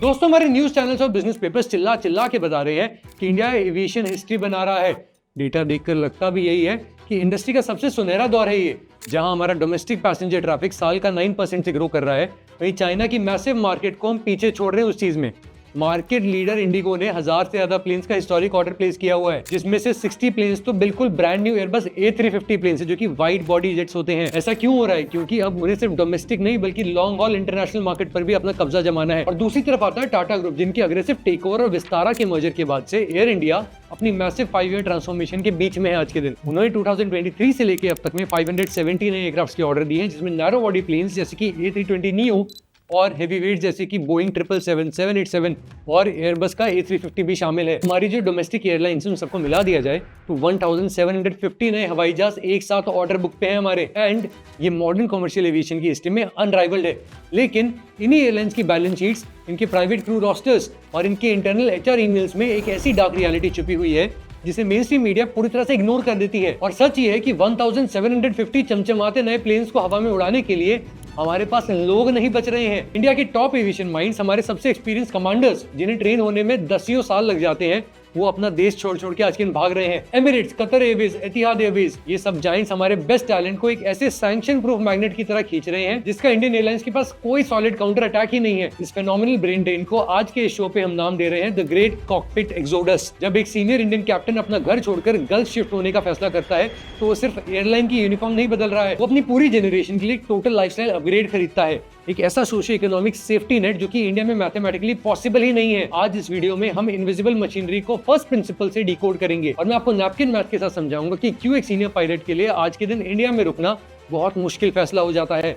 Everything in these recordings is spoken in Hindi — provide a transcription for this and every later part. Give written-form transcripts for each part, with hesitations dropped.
दोस्तों, हमारे न्यूज चैनल्स और बिजनेस पेपर्स चिल्ला चिल्ला के बता रहे हैं कि इंडिया एविएशन हिस्ट्री बना रहा है। डेटा देखकर लगता भी यही है कि इंडस्ट्री का सबसे सुनहरा दौर है ये, जहां हमारा डोमेस्टिक पैसेंजर ट्रैफिक साल का 9% से ग्रो कर रहा है। वहीं चाइना की मैसिव मार्केट को हम पीछे छोड़ रहे हैं उस चीज में। मार्केट लीडर इंडिगो ने 1000 से ज्यादा प्लेन्स का हिस्टोरिक ऑर्डर प्लेस किया हुआ है, जिसमें से 60 प्लेन्स तो बिल्कुल brand new Airbus A350 planes है, जो कि वाइड बॉडी जेट्स होते हैं। ऐसा क्यों हो रहा है? क्योंकि अब उन्हें सिर्फ डोमेस्टिक नहीं बल्कि लॉन्ग हॉल इंटरनेशनल मार्केट पर भी अपना कब्जा जमाना है। और दूसरी तरफ आता है टाटा ग्रुप, जिनकी अग्रेसिव टेकओवर और विस्तारा के मर्जर के बाद से एयर इंडिया अपनी मैसिव 5 ईयर ट्रांसफॉर्मेशन के बीच में है आज के दिन। उन्होंने 2023 से लेकर अब तक में 570 नए एयरक्राफ्ट के ऑर्डर दिए हैं, जिसमें नैरो बॉडी प्लेन्स जैसे कि A320 neo और हेवी वेट जैसे कि बोइंग 777, 787 और एयरबस का A350 भी शामिल है। हमारी जो डोमेस्टिक एयरलाइंस उन सबको मिला दिया जाए तो 1750 नए हवाई जहाज एक साथ ऑर्डर बुक पे हैं हमारे। एंड ये मॉडर्न कमर्शियल एविएशन की हिस्ट्री में अनराइवल्ड है। लेकिन इन्हीं एयरलाइंस की बैलेंस शीट्स, इनके प्राइवेट क्रू रोस्टर्स और इनके इंटरनल HR ईमेल्स में एक ऐसी डार्क रियलिटी छुपी हुई है जिसे मेन स्ट्रीम मीडिया पूरी तरह से इग्नोर कर देती है। और सच ये है कि 1750 चमचमाते नए प्लेन्स को हवा में उड़ाने के लिए हमारे पास लोग नहीं बच रहे हैं। इंडिया के टॉप एविएशन माइंड्स, हमारे सबसे एक्सपीरियंस कमांडर्स, जिन्हें ट्रेन होने में 10 साल लग जाते हैं, वो अपना देश छोड़ छोड़ के आज के दिन भाग रहे हैं। एमिरेट्स, कतर एयरवेज, एतिहाद एयरवेज, ये सब जायंट्स हमारे बेस्ट टैलेंट को एक ऐसे सैंक्शन प्रूफ मैग्नेट की तरह खींच रहे हैं जिसका इंडियन एयरलाइंस के पास कोई सॉलिड काउंटर अटैक ही नहीं है। इस फेनोमेनल ब्रेन ड्रेन को आज के इस शो पे हम नाम दे रहे हैं द ग्रेट कॉकपिट एक्सोडस। जब एक सीनियर इंडियन कैप्टन अपना घर छोड़कर गल्फ शिफ्ट होने का फैसला करता है तो वो सिर्फ एयरलाइन की यूनिफॉर्म नहीं बदल रहा है, वो अपनी पूरी जनरेशन के लिए टोटल लाइफस्टाइल अपग्रेड खरीदता है। एक ऐसा सोशियो इकोनॉमिक सेफ्टी नेट जो कि इंडिया में मैथमेटिकली पॉसिबल ही नहीं है। आज इस वीडियो में हम इनविजिबल मशीनरी को फर्स्ट प्रिंसिपल से डिकोड करेंगे और मैं आपको नैपकिन मैथ के साथ समझाऊंगा कि क्यों एक सीनियर पायलट के लिए आज के दिन इंडिया में रुकना बहुत मुश्किल फैसला हो जाता है।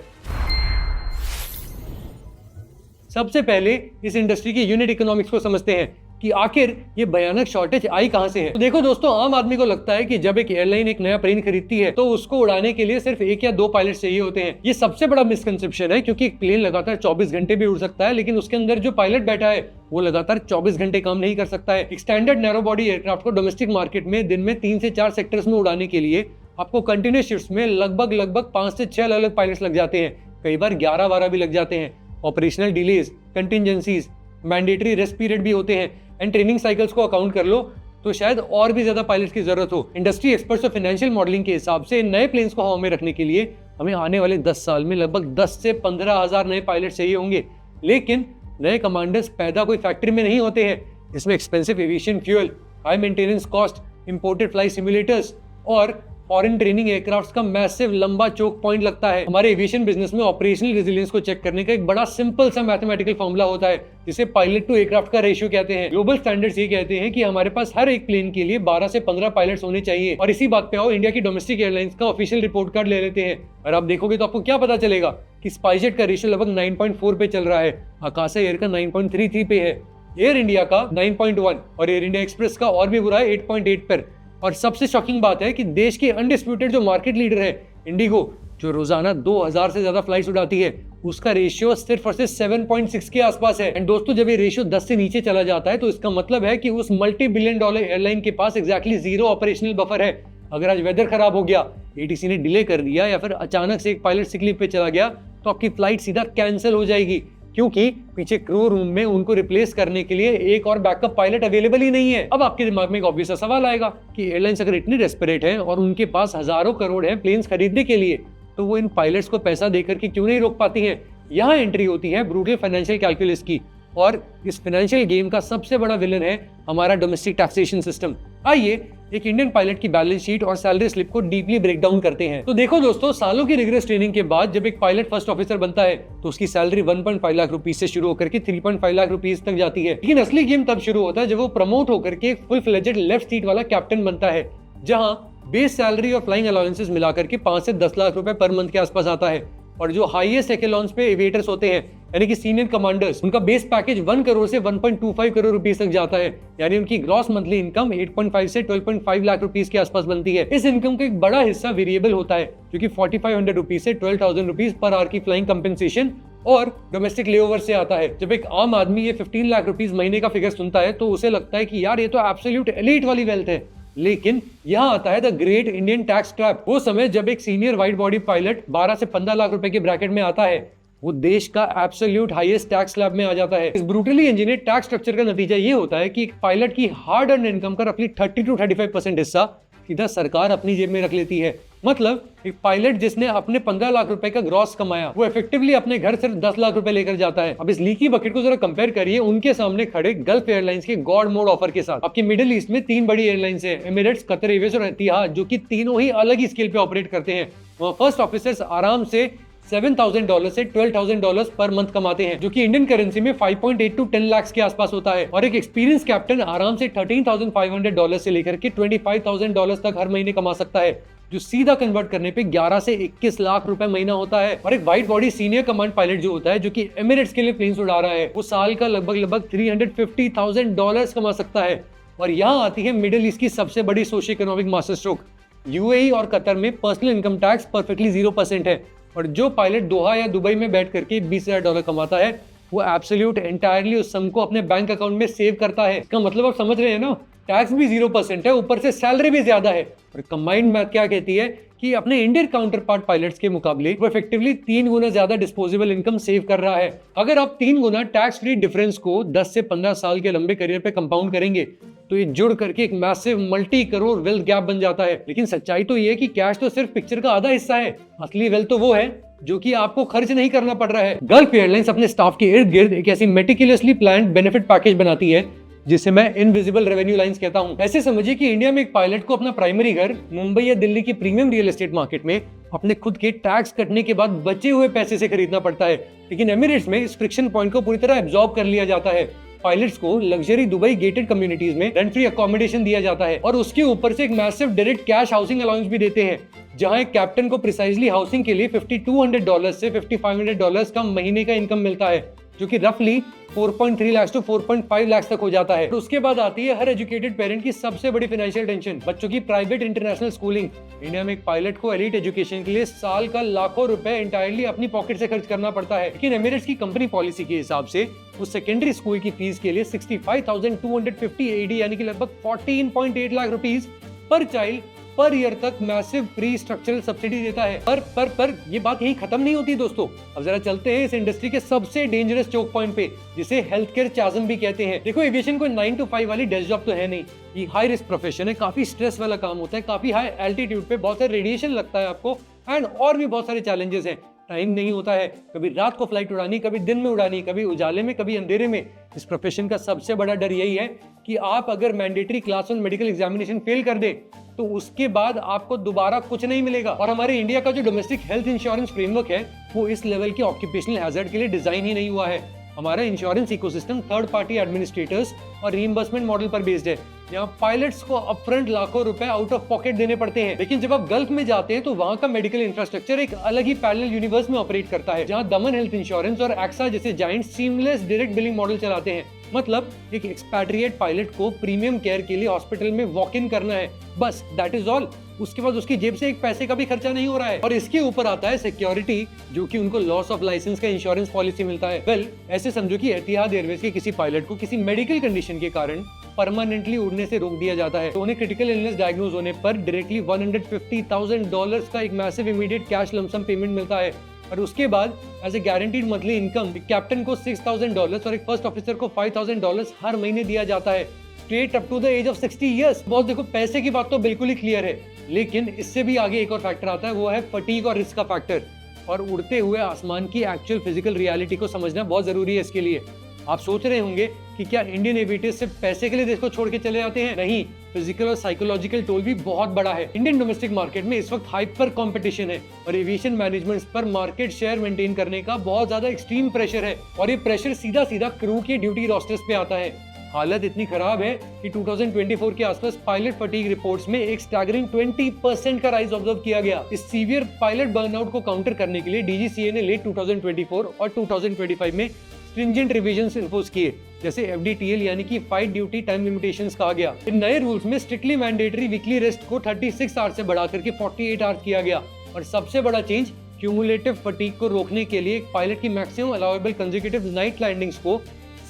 सबसे पहले इस इंडस्ट्री के यूनिट इकोनॉमिक्स को समझते हैं कि आखिर ये भयानक शॉर्टेज आई कहां से है। तो देखो दोस्तों, आम आदमी को लगता है कि जब एक एयरलाइन एक नया प्लेन खरीदती है तो उसको उड़ाने के लिए सिर्फ 1 या 2 पायलट चाहिए होते हैं। ये सबसे बड़ा मिसकंसेप्शन है, क्योंकि एक प्लेन लगातार 24 घंटे भी उड़ सकता है, लेकिन उसके अंदर जो पायलट बैठा है वो लगातार 24 घंटे काम नहीं कर सकता है। एक स्टैंडर्ड नैरो बॉडी एयरक्राफ्ट को डोमेस्टिक मार्केट में दिन में 3 से 4 सेक्टर्स में उड़ाने के लिए आपको कंटिन्यूस शिफ्ट्स में लगभग 5 से 6 अलग पायलट्स लग जाते हैं, कई बार 11-12 भी लग जाते हैं। Operational delays, contingencies, mandatory rest period भी होते हैं एंड ट्रेनिंग साइकिल्स को अकाउंट कर लो तो शायद और भी ज्यादा पायलट्स की जरूरत हो। इंडस्ट्री एक्सपर्ट्स और फाइनेंशियल मॉडलिंग के हिसाब से नए प्लेन्स को हवा में रखने के लिए हमें आने वाले 10 साल में लगभग 10 से 15 हजार नए पायलट चाहिए होंगे। लेकिन नए कमांडर्स पैदा कोई फैक्ट्री में नहीं होते हैं। इसमें expensive aviation fuel, high maintenance cost, imported flight simulators और फॉरेन ट्रेनिंग एयरक्राफ्ट्स का मैसिव लंबा चोक पॉइंट लगता है। हमारे एविएशन बिजनेस में ऑपरेशनल रेजिलियंस को चेक करने का एक बड़ा सिंपल सा मैथमेटिकल फॉर्मूला होता है, जिसे पायलट टू एयरक्राफ्ट का रेशियो कहते हैं। ग्लोबल स्टैंडर्ड्स ये कहते हैं कि हमारे पास हर एक प्लेन के लिए 12 से 15 पायलट्स होने चाहिए। और इसी बात पे आओ इंडिया की डोमेस्टिक एयरलाइंस का ऑफिशियल रिपोर्ट कार्ड ले लेते हैं और आप देखोगे तो आपको क्या पता चलेगा कि स्पाइसजेट का रेशियो लगभग 9.4 पे चल रहा है, आकाशा एयर का 9.33 पे है, एयर इंडिया का 9.1 और एयर इंडिया एक्सप्रेस का और भी बुरा है 8.8 पर। और सबसे शॉकिंग बात है कि देश की अनडिस्प्यूटेड जो मार्केट लीडर है इंडिगो, जो रोजाना 2000 से ज्यादा फ्लाइट्स उड़ाती है, उसका रेशियो सिर्फ और सिर्फ 7.6 के आसपास है। एंड दोस्तों, जब ये रेशियो 10 से नीचे चला जाता है तो इसका मतलब है कि उस मल्टी बिलियन डॉलर एयरलाइन के पास एग्जैक्टली 0 ऑपरेशनल बफर है। अगर आज वेदर खराब हो गया, ATC ने डिले कर दिया या फिर अचानक से एक पायलट सिक लीव पे चला गया तो आपकी फ्लाइट सीधा कैंसिल हो जाएगी, क्योंकि पीछे क्रू रूम में उनको रिप्लेस करने के लिए एक और बैकअप पायलट अवेलेबल ही नहीं है। अब आपके दिमाग में एक ऑब्वियस सा सवाल आएगा कि एयरलाइंस अगर इतनी डेस्परेट है और उनके पास हजारों करोड़ है प्लेन्स खरीदने के लिए, तो वो इन पायलट्स को पैसा देकर के क्यों नहीं रोक पाती हैं? यहाँ एंट्री होती है ब्रूटल फाइनेंशियल कैलकुलस की, और इस फाइनेंशियल गेम का सबसे बड़ा विलन है हमारा डोमेस्टिक टैक्सेशन सिस्टम। आइए एक इंडियन पायलट की बैलेंस शीट और सैलरी स्लिप को डीपली ब्रेक डाउन करते हैं। तो देखो दोस्तों, सालों की रिगरस ट्रेनिंग के बाद जब एक पायलट फर्स्ट ऑफिसर बनता है तो उसकी सैलरी 1.5 लाख रुपीज से शुरू होकर के 3.5 लाख रुपीज तक जाती है। लेकिन असली गेम तब शुरू होता है जब वो प्रमोट होकर के एक फुल फ्लेजेड लेफ्ट सीट वाला कैप्टन बनता है, जहां बेस सैलरी और फ्लाइंग अलाउंसेस मिलाकर के 5 से 10 लाख रुपए पर मंथ के आसपास आता है। और जो हाईएस्ट एकेलॉन्स पे एविएटर्स होते हैं, यानी कि सीनियर कमांडर्स, उनका बेस पैकेज 1 करोड़ से 1.25 करोड़ रुपीस तक जाता है। यानी उनकी ग्रॉस मंथली इनकम 8.5 से 12.5 लाख रुपीस के आसपास बनती है। इस इनकम का एक बड़ा हिस्सा वेरिएबल होता है, जो कि 4500 रुपीस से 12,000 रुपीस पर आवर की फ्लाइंग कंपेंसेशन और डोमेस्टिक लेओवर से आता है। जब एक आम आदमी ये 15 लाख रुपीस महीने का फिगर सुनता है तो उसे लगता है कि यार ये तो एब्सोल्यूट एलीट वाली वेल्थ है। लेकिन यहाँ आता है the great Indian tax trap. वो समय जब एक सीनियर वाइड बॉडी पायलट 12 से 15 लाख रुपए के ब्रैकेट में आता है, वो देश का एब्सोल्यूट हाईएस्ट टैक्स स्लैब में आ जाता है। इस ब्रूटली इंजीनियर्ड टैक्स स्ट्रक्चर का नतीजा ये होता है कि एक पायलट की हार्ड अर्न इनकम का रफली 30 to 35% हिस्सा सीधा सरकार अपनी जेब में रख लेती है। मतलब एक पायलट जिसने अपने 15 लाख रुपए का ग्रॉस कमाया, वो इफेक्टिवली अपने घर सिर्फ 10 लाख रुपए लेकर जाता है। अब इस लीकी बकेट को जरा कंपेयर करिए उनके सामने खड़े गल्फ एयरलाइंस के गॉड मोड ऑफर के साथ। आपके मिडिल ईस्ट में 3 बड़ी एयरलाइंस है, एमिरेट्स, कतर एयरवेज और एतिहाद, जो कि तीनों ही अलग ही स्केल पे ऑपरेट करते हैं। वहाँ फर्स्ट ऑफिसर्स आराम से $7,000 से $12,000 पर मंथ कमाते हैं, जो कि इंडियन करेंसी में 5.8 to 10 लाख के आसपास होता है। और एक एक्सपीरियंस कैप्टन आराम से $13,500 से लेकर के $25,000 तक हर महीने कमा सकता है, जो सीधा कन्वर्ट करने पे 11 से 21 लाख रुपए महीना होता है। और एक white body senior command pilot जो होता है, जो कि एमिरेट्स के लिए प्लेन्स उड़ा रहा है, वो साल का लगभग $350,000 कमा सकता है। और यहाँ आती है मिडिल ईस्ट की सबसे बड़ी socio economic master stroke. UAE और कतर में पर्सनल इनकम टैक्स परफेक्टली 0% है, और जो पायलट दोहा या दुबई में बैठ करके $20,000 कमाता है, वो एब्सोल्यूट एंटायरली उस सम को अपने बैंक अकाउंट में सेव करता है। इसका मतलब आप समझ रहे हैं ना, टैक्स भी 0% है, ऊपर से सैलरी भी ज्यादा है। और कंबाइंड मैथ क्या कहती है कि अपने इंडियन काउंटर पार्ट पायलट्स के मुकाबले वो इफेक्टिवली 3 गुना ज्यादा डिस्पोजेबल इनकम सेव कर रहा है। अगर आप 3 गुना टैक्स फ्री डिफरेंस को 10 से 15 साल के लंबे करियर पे कंपाउंड करेंगे, तो ये जुड़ करके एक massive multi crore wealth gap बन जाता है। लेकिन सच्चाई तो ये है कि कैश तो सिर्फ पिक्चर का आधा हिस्सा है, असली वेल्थ तो वो है जो कि आपको खर्च नहीं करना पड़ रहा है। गल्फ एयरलाइंस अपने स्टाफ के इर्द गिर्द एक ऐसी मेटिकुलसली प्लान्ड बेनिफिट पैकेज बनाती है जिसे मैं इनविजिबल रेवेन्यू लाइंस कहता हूं। ऐसे समझिए कि इंडिया में एक पायलट को अपना प्राइमरी घर मुंबई या दिल्ली की प्रीमियम रियल एस्टेट मार्केट में अपने खुद के टैक्स कटने के बाद बचे हुए पैसे से खरीदना पड़ता है। लेकिन एमिरेट्स में इस फ्रिक्शन पॉइंट को पूरी तरह एब्जॉर्ब कर लिया जाता है। पायलट्स को लग्जरी दुबई गेटेड कम्युनिटीज में रेंट फ्री अकोमोडेशन दिया जाता है, और उसके ऊपर से एक massive direct cash housing allowance भी देते हैं, जहां एक कैप्टन को प्रिसाइजली हाउसिंग के लिए $5,200 से $5,500 का महीने का इनकम मिलता है, जो कि रफली 4.3 लाख to 4.5 लाख तक हो जाता है। तो उसके बाद आती है हर एजुकेटेड पेरेंट की सबसे बड़ी फाइनेंशियल टेंशन, बच्चों की प्राइवेट इंटरनेशनल स्कूलिंग। इंडिया में एक पायलट को एलीट एजुकेशन के लिए साल का लाखों रुपए इंटायरली अपनी पॉकेट से खर्च करना पड़ता है। लेकिन एमिरेट्स की कंपनी पॉलिसी के हिसाब से उस सेकेंडरी स्कूल की फीस के लिए 65,250 AD यानी कि लगभग 14.8 लाख रुपीस पर चाइल्ड पर ईयर तक मैसिव प्री स्ट्रक्चरल सब्सिडी देता है। पर ये बात यही खत्म नहीं होती दोस्तों। अब जरा चलते हैं इस इंडस्ट्री के सबसे डेंजरस चोक पॉइंट पे, जिसे हेल्थ केयर चाज़म भी कहते हैं। देखो, एविएशन कोई 9 to 5 वाली डेस्क जॉब तो है नहीं, ये हाई रिस्क प्रोफेशन है, काफी स्ट्रेस वाला काम होता है, काफी हाई एल्टीट्यूड पे बहुत सारे रेडिएशन लगता है आपको, एंड और भी बहुत सारे चैलेंजेस हैं। टाइम नहीं होता है, कभी रात को फ्लाइट उड़ानी, कभी दिन में उड़ानी, कभी उजाले में, कभी अंधेरे में। इस प्रोफेशन का सबसे बड़ा डर यही है कि आप अगर mandatory class 1 medical examination fail कर दे तो उसके बाद आपको दोबारा कुछ नहीं मिलेगा। और हमारे इंडिया का जो डोमेस्टिक हेल्थ इंश्योरेंस फ्रेमवर्क है, वो इस लेवल के ऑक्यूपेशनल हैजर्ड के लिए डिजाइन ही नहीं हुआ है। हमारा insurance ecosystem third party administrators और रीइंबर्समेंट मॉडल पर बेस्ड है, यहाँ पायलट्स को अपफ्रंट लाखों रुपए आउट ऑफ पॉकेट देने पड़ते हैं। लेकिन जब आप गल्फ में जाते हैं तो वहाँ का मेडिकल इंफ्रास्ट्रक्चर एक अलग ही पैरेलल यूनिवर्स में ऑपरेट करता है, जहाँ दमन हेल्थ इंश्योरेंस और एक्सा जैसे giant seamless direct billing model चलाते हैं। मतलब एक एक्सपैट्रिएट पायलट को प्रीमियम केयर के लिए हॉस्पिटल में वॉक इन करना है, बस दैट इज ऑल। उसके बाद उसकी जेब से एक पैसे का भी खर्चा नहीं हो रहा है। और इसके ऊपर आता है सिक्योरिटी, जो कि उनको लॉस ऑफ लाइसेंस का इंश्योरेंस पॉलिसी मिलता है। वेल, ऐसे समझो कि एतिहाद एयरवेज के किसी पायलट को किसी मेडिकल कंडीशन के कारण परमानेंटली उड़ने से रोक दिया जाता है, तो उन्हें क्रिटिकल इलनेस डायग्नोज होने पर डायरेक्टली $150,000 का एक massive immediate cash lump sum payment मिलता है। और उसके बाद as a guaranteed monthly income captain को $6,000 और एक फर्स्ट ऑफिसर को $5,000 हर महीने दिया जाता है, straight up to the age of 60 years. बहुत देखो, पैसे की बात तो बिल्कुल ही क्लियर है, लेकिन इससे भी आगे एक और फैक्टर आता है, वो है फटीग और रिस्क का फैक्टर। और उड़ते हुए आसमान की एक्चुअल फिजिकल रियलिटी को समझना बहुत जरूरी है इसके लिए। आप सोच रहे होंगे कि क्या इंडियन एविएटर्स सिर्फ पैसे के लिए देश को छोड़ के चले जाते हैं? नहीं, फिजिकल और साइकोलॉजिकल टोल भी बहुत बड़ा है। इंडियन डोमेस्टिक मार्केट में इस वक्त हाइपर कंपटीशन है और एविएशन मैनेजमेंट पर मार्केट शेयर मेंटेन करने का बहुत ज्यादा एक्सट्रीम प्रेशर है, और ये प्रेशर सीधा सीधा क्रू के ड्यूटी रोस्टर्स पे आता है। हालत इतनी खराब है कि 2024 के आसपास पायलट फटीग रिपोर्ट्स में एक स्टैगरिंग 20% का राइज ऑब्जर्व किया गया। इस सीवियर पायलट बर्नआउट को काउंटर करने के लिए डीजीसीए ने लेट 2024 और 2025 में स्ट्रिंजेंट रिविजन्स इम्पोज किए, जैसे FDTL यानी कि फाइट ड्यूटी टाइम लिमिटेशंस कहा गया। इन नए रूल्स में स्ट्रिक्टली मैंडेटरी वीकली रेस्ट को 36 आवर्स से बढ़ाकर के 48 आवर्स किया गया। और सबसे बड़ा चेंज, क्यूमुलेटिव फटीग को रोकने के लिए एक पायलट की maximum allowable consecutive night landings को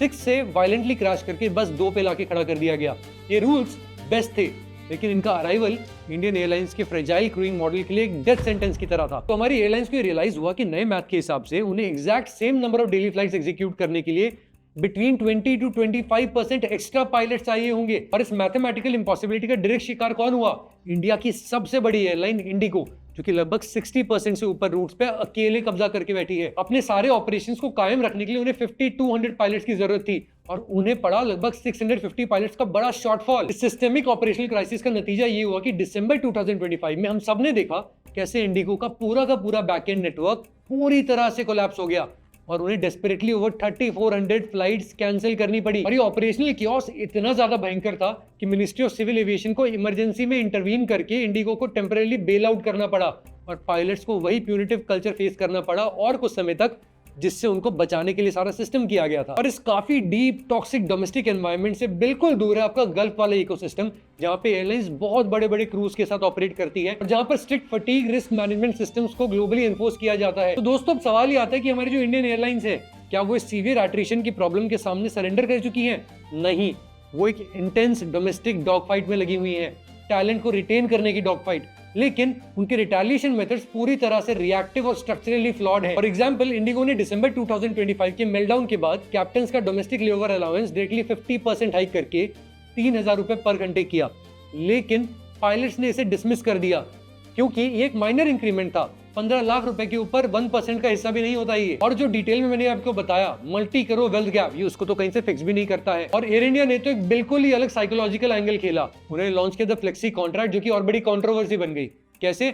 6 से वायलेंटली क्रैश करके बस 2 पे लाके खड़ा कर दिया गया। ये रूल्स बेस्ट थे, लेकिन इनका अराइवल इंडियन एयरलाइंस के फ्रेजाइल क्रूइंग मॉडल के लिए एक डेथ सेंटेंस की तरह था। तो हमारी एयरलाइंस को रियलाइज हुआ कि नए मैथ के हिसाब से उन्हें exact same number of daily flights execute करने के लिए बिटवीन 20 to 25% एक्स्ट्रा पायलट चाहिए होंगे। और इस मैथमेटिकल इम्पॉसिबिलिटी का डायरेक्ट शिकार कौन हुआ? इंडिया की सबसे बड़ी एयरलाइन इंडिगो, जो कि लगभग 60% से ऊपर रूट्स पे अकेले कब्जा करके बैठी है। अपने सारे ऑपरेशंस को कायम रखने के लिए उन्हें 5200 पायलट्स की जरूरत थी और उन्हें पड़ा लगभग 650 पायलट्स का बड़ा शॉर्टफॉल। इस सिस्टेमिक ऑपरेशनल क्राइसिस का नतीजा ये हुआ कि दिसंबर 2025 में हम सबने देखा कैसे इंडिगो का पूरा बैकएंड नेटवर्क पूरी तरह से कोलैप्स हो गया और उन्हें डेस्परेटली ओवर 3400 फ्लाइट्स कैंसिल करनी पड़ी। और ये ऑपरेशनल कियोस इतना ज्यादा भयंकर था कि मिनिस्ट्री ऑफ सिविल एविएशन को इमरजेंसी में इंटरवीन करके इंडिगो को टेम्परेली बेल आउट करना पड़ा और पायलट्स को वही प्यूनिटिव कल्चर फेस करना पड़ा और कुछ समय तक, जिससे उनको बचाने के लिए सारा सिस्टम किया गया था। और इस काफी डीप टॉक्सिक डोमेस्टिक एनवायरनमेंट से बिल्कुल दूर है आपका गल्फ वाला इकोसिस्टम, जहां पे एयरलाइंस बहुत बड़े क्रूज के साथ ऑपरेट करती है और जहां पर strict fatigue risk management systems को ग्लोबली एनफोर्स किया जाता है। तो दोस्तों अब सवाल ये आता है कि हमारी जो इंडियन एयरलाइंस है, क्या वो इस सीवियर एट्रिशन की प्रॉब्लम के सामने सरेंडर कर चुकी है? नहीं, वो एक इंटेंस डोमेस्टिक डॉग फाइट में लगी हुई है, टैलेंट को रिटेन करने की डॉग फाइट। लेकिन उनके रिटेलिएशन मेथड्स पूरी तरह से रिएक्टिव और स्ट्रक्चरली फ्लॉड है। फॉर एग्जांपल, इंडिगो ने दिसंबर 2025 के मेल्टडाउन के बाद कैप्टन्स का domestic layover allowance directly 50% hike करके 3000 रुपए पर घंटे किया, लेकिन पायलट्स ने इसे डिसमिस कर दिया क्योंकि ये एक माइनर इंक्रीमेंट था। 15 लाख रुपए के ऊपर 1% का हिस्सा भी नहीं होता ये। और जो डिटेल में मैंने आपको बताया, मल्टी करो वेल्थ गैप, ये उसको तो कहीं से फिक्स भी नहीं करता है। और एयर इंडिया ने तो एक बिल्कुल ही अलग साइकोलॉजिकल एंगल खेला। उन्हें लॉन्च किया द फ्लेक्सी कॉन्ट्रैक्ट, जो कि और बड़ी कंट्रोवर्सी बन गई। कैसे?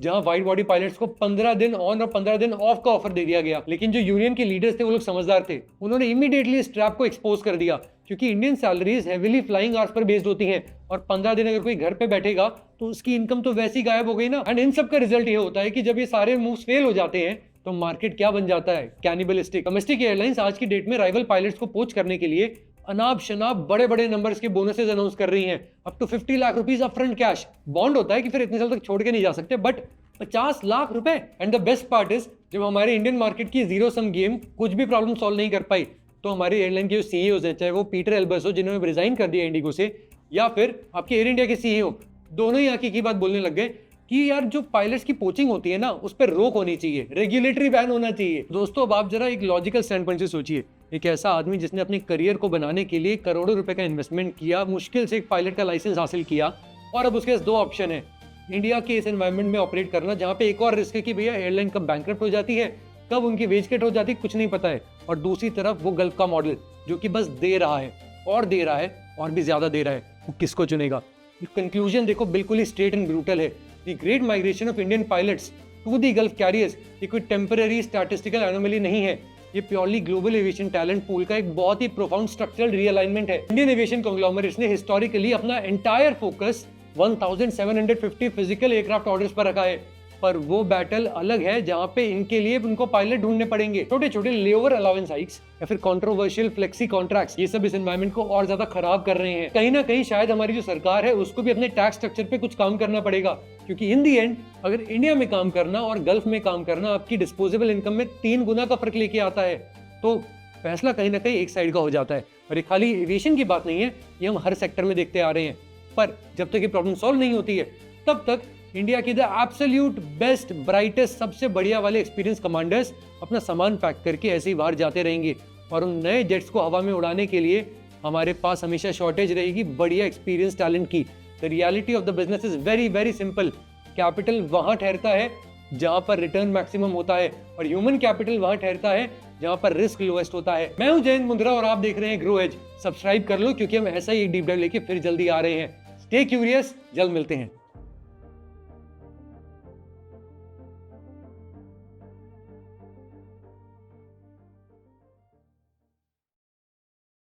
जहां वाइड बॉडी पायलट्स को 15 दिन ऑन और 15 दिन ऑफ का ऑफर दे दिया गया, लेकिन जो यूनियन के लीडर्स थे वो लोग समझदार थे, उन्होंने इमीडिएटली इस ट्रैप को एक्सपोज कर दिया क्योंकि Indian salaries heavily flying hours per based होती हैं और 15 दिन अगर कोई घर पे बैठेगा तो उसकी इनकम तो वैसी गायब हो गई ना। एंड इन सब का रिजल्ट ये होता है कि जब ये सारे मूव्स फेल हो जाते हैं तो मार्केट क्या बन जाता है? कैनिबलिस्टिक। डोमेस्टिक एयरलाइंस आज की डेट में राइवल पायलट्स को पोच करने के लिए अनाप शनाप बड़े नंबर्स के बोनसेस अनाउंस कर रही हैं, up to 50 lakh rupees upfront cash. Bond होता है कि फिर इतने साल तक छोड़ के नहीं जा सकते, बट 50 लाख रुपए। And the best part is, जब हमारे इंडियन मार्केट की जीरो सम गेम कुछ भी प्रॉब्लम सॉल्व नहीं कर पाई, तो हमारे एयरलाइन के जो सीईओज हैं, चाहे वो पीटर एल्बर्स हो जिन्होंने रिजाइन कर दिया इंडिगो से, या फिर आपके एयर इंडिया के सीईओ, दोनों ही आके की बात बोलने लग गए कि यार जो पायलट्स की पोचिंग होती है ना, उस पर रोक होनी चाहिए, रेगुलेटरी बैन होना चाहिए। दोस्तों अब आप जरा एक लॉजिकल स्टैंड पॉइंट से सोचिए, एक ऐसा आदमी जिसने अपने करियर को बनाने के लिए करोड़ों रुपए का इन्वेस्टमेंट किया, मुश्किल से एक पायलट का लाइसेंस हासिल किया, और अब उसके पास दो ऑप्शन है इंडिया के इस एनवायरनमेंट में ऑपरेट करना, जहां पे एक और रिस्क है कि भैया एयरलाइन कब बैंकरप्ट हो जाती है, कब उनकी वेज कट हो जाती है, कुछ नहीं पता है। और दूसरी तरफ वो गल्फ का मॉडल जो कि बस दे रहा है और दे रहा है और भी ज्यादा दे रहा है, वो किसको चुनेगा? कंक्लूजन देखो बिल्कुल ही स्ट्रेट एंड ब्रूटल है। The great migration of Indian pilots to the Gulf carriers ये कोई टेम्पररी स्टैटिस्टिकल एनोमली नहीं है, ये purely global aviation talent pool का एक बहुत ही प्रोफाउंड स्ट्रक्चरल रीअलाइनमेंट है। इंडियन एविएशन कांग्लोमरेट्स ने हिस्टोरिकली अपना entire focus 1750 physical aircraft orders पर रखा है, पर वो बैटल अलग है जहां पे इनके लिए उनको पायलट ढूंढने पड़ेंगे। छोटे छोटे लेओवर अलाउंस हाइक्स या फिर कंट्रोवर्शियल फ्लेक्सी कॉन्ट्रैक्ट्स, ये सब इस एनवायरनमेंट को और ज्यादा खराब कर रहे हैं। कहीं ना कहीं शायद हमारी जो सरकार है उसको भी अपने टैक्स स्ट्रक्चर पे कुछ काम करना पड़ेगा, क्योंकि इन दी एंड अगर इंडिया में काम करना और गल्फ में काम करना आपकी डिस्पोजेबल इनकम में 3 गुना का फर्क लेके आता है, तो फैसला कहीं ना कहीं एक साइड का हो जाता है। और ये खाली एविएशन की बात नहीं है, ये हम हर सेक्टर में देखते आ रहे हैं। पर जब तक ये प्रॉब्लम सॉल्व नहीं होती है, तब तक इंडिया की द एब्सोल्यूट बेस्ट, ब्राइटेस्ट, सबसे बढ़िया वाले एक्सपीरियंस कमांडर्स अपना सामान पैक करके ऐसे ही बाहर जाते रहेंगे, और उन नए जेट्स को हवा में उड़ाने के लिए हमारे पास हमेशा शॉर्टेज रहेगी बढ़िया एक्सपीरियंस टैलेंट की। The reality of the business is very very simple. Capital वहां ठहरता है जहां पर रिटर्न मैक्सिमम होता है, और ह्यूमन कैपिटल वहां ठहरता है जहां पर रिस्क लोएस्ट होता है। मैं हूं जयंत मुंद्रा और आप देख रहे हैं ग्रो एज। सब्सक्राइब कर लो, क्योंकि हम ऐसा ही डीप डाइव लेके फिर जल्दी आ रहे हैं। स्टे क्यूरियस, जल्द मिलते हैं।